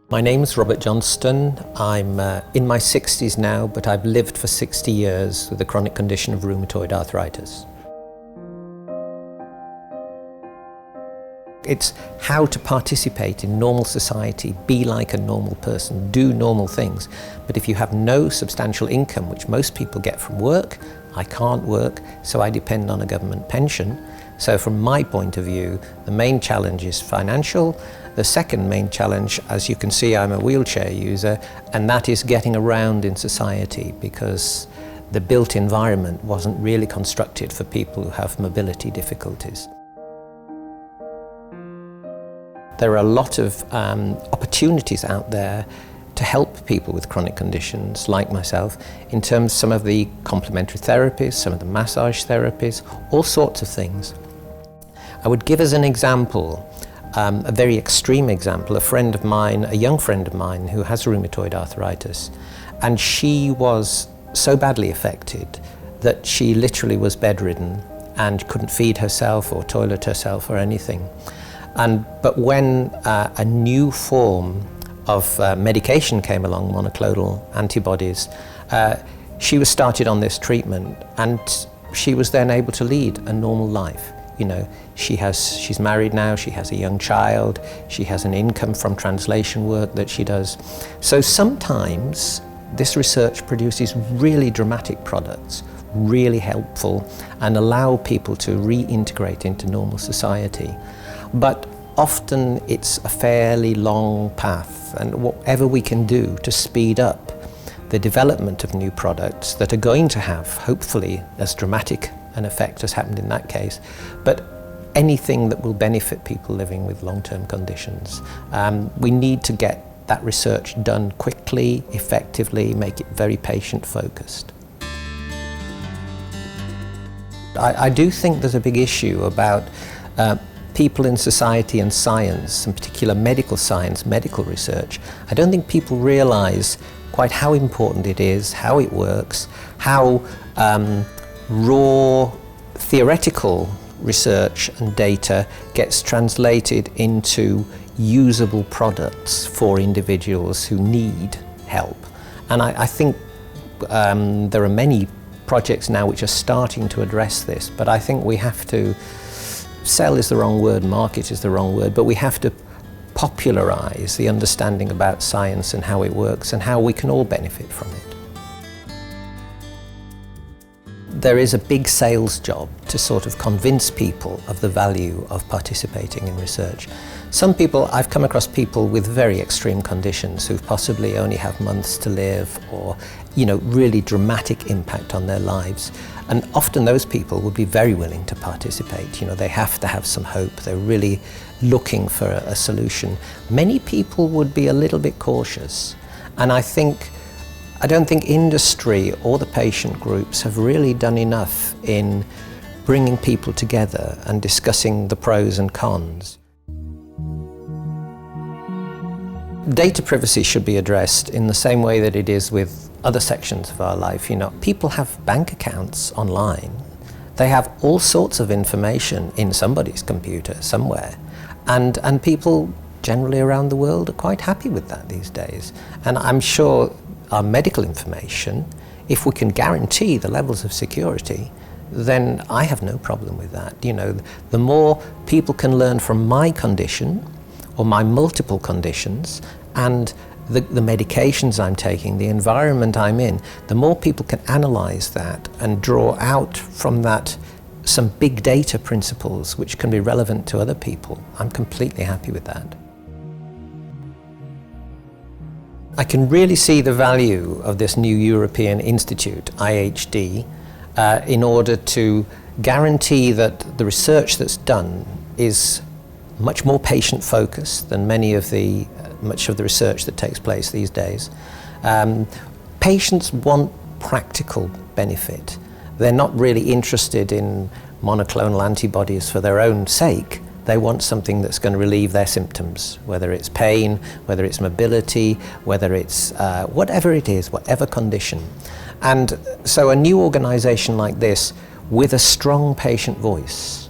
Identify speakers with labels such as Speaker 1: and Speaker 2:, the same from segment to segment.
Speaker 1: My name's Robert Johnstone. I'm in my 60s now, but I've lived for 60 years with the chronic condition of rheumatoid arthritis. It's how to participate in normal society, be like a normal person, do normal things. But if you have no substantial income, which most people get from work, I can't work, so I depend on a government pension. So from my point of view, the main challenge is financial. The second main challenge, as you can see, I'm a wheelchair user, and that is getting around in society because the built environment wasn't really constructed for people who have mobility difficulties. There are a lot of opportunities out there to help people with chronic conditions like myself in terms of some of the complementary therapies, some of the massage therapies, all sorts of things. I would give as an example, a very extreme example, a friend of mine, a young friend of mine who has rheumatoid arthritis, and she was so badly affected that she literally was bedridden and couldn't feed herself or toilet herself or anything. But when a new form of medication came along, monoclonal antibodies, she was started on this treatment, and she was then able to lead a normal life. You know, she's married now, she has a young child, she has an income from translation work that she does. So sometimes this research produces really dramatic products, really helpful, and allow people to reintegrate into normal society. But often it's a fairly long path, and whatever we can do to speed up the development of new products that are going to have, hopefully, as dramatic an effect as happened in that case, but anything that will benefit people living with long-term conditions. We need to get that research done quickly, effectively, make it very patient-focused. I do think there's a big issue about people in society and science, in particular medical science, medical research. I don't think people realise quite how important it is, how it works, how raw theoretical research and data gets translated into usable products for individuals who need help. And I think there are many projects now which are starting to address this, but I think we have to, sell is the wrong word, market is the wrong word, but we have to popularise the understanding about science and how it works and how we can all benefit from it. There is a big sales job to sort of convince people of the value of participating in research. Some people, I've come across people with very extreme conditions who possibly only have months to live or, really dramatic impact on their lives. And often those people would be very willing to participate. They have to have some hope. They're really looking for a solution. Many people would be a little bit cautious. And I don't think industry or the patient groups have really done enough in bringing people together and discussing the pros and cons. Data privacy should be addressed in the same way that it is with other sections of our life. People have bank accounts online. They have all sorts of information in somebody's computer somewhere. And people generally around the world are quite happy with that these days. And I'm sure our medical information, if we can guarantee the levels of security, then I have no problem with that. The more people can learn from my condition or my multiple conditions and the medications I'm taking, the environment I'm in, the more people can analyse that and draw out from that some big data principles which can be relevant to other people. I'm completely happy with that. I can really see the value of this new European Institute, IHD, in order to guarantee that the research that's done is much more patient-focused than much of the research that takes place these days. Patients want practical benefit. They're not really interested in monoclonal antibodies for their own sake. They want something that's going to relieve their symptoms, whether it's pain, whether it's mobility, whether it's whatever it is, whatever condition. And so a new organisation like this, with a strong patient voice,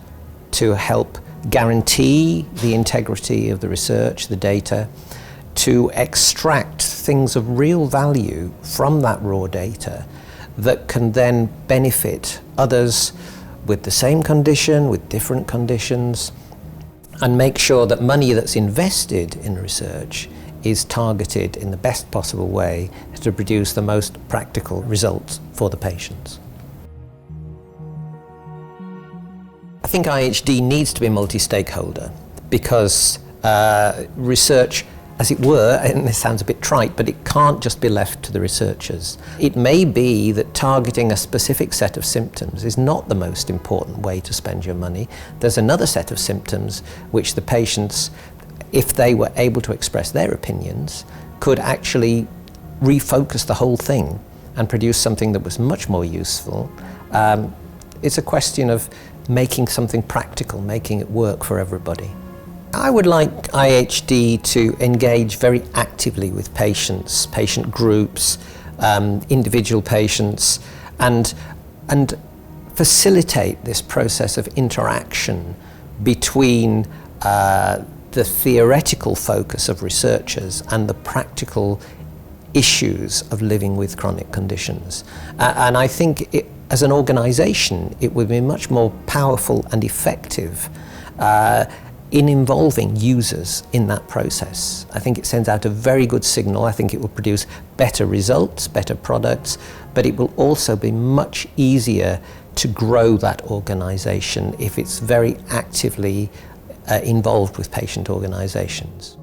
Speaker 1: to help guarantee the integrity of the research, the data, to extract things of real value from that raw data that can then benefit others with the same condition, with different conditions, and make sure that money that's invested in research is targeted in the best possible way to produce the most practical results for the patients. I think IHD needs to be multi-stakeholder because research, as it were, and this sounds a bit trite, but it can't just be left to the researchers. It may be that targeting a specific set of symptoms is not the most important way to spend your money. There's another set of symptoms which the patients, if they were able to express their opinions, could actually refocus the whole thing and produce something that was much more useful. It's a question of making something practical, making it work for everybody. I would like IHD to engage very actively with patients, patient groups, individual patients, and facilitate this process of interaction between the theoretical focus of researchers and the practical issues of living with chronic conditions. And I think as an organisation, it would be much more powerful and effective in involving users in that process. I think it sends out a very good signal. I think it will produce better results, better products, but it will also be much easier to grow that organisation if it's very actively involved with patient organisations.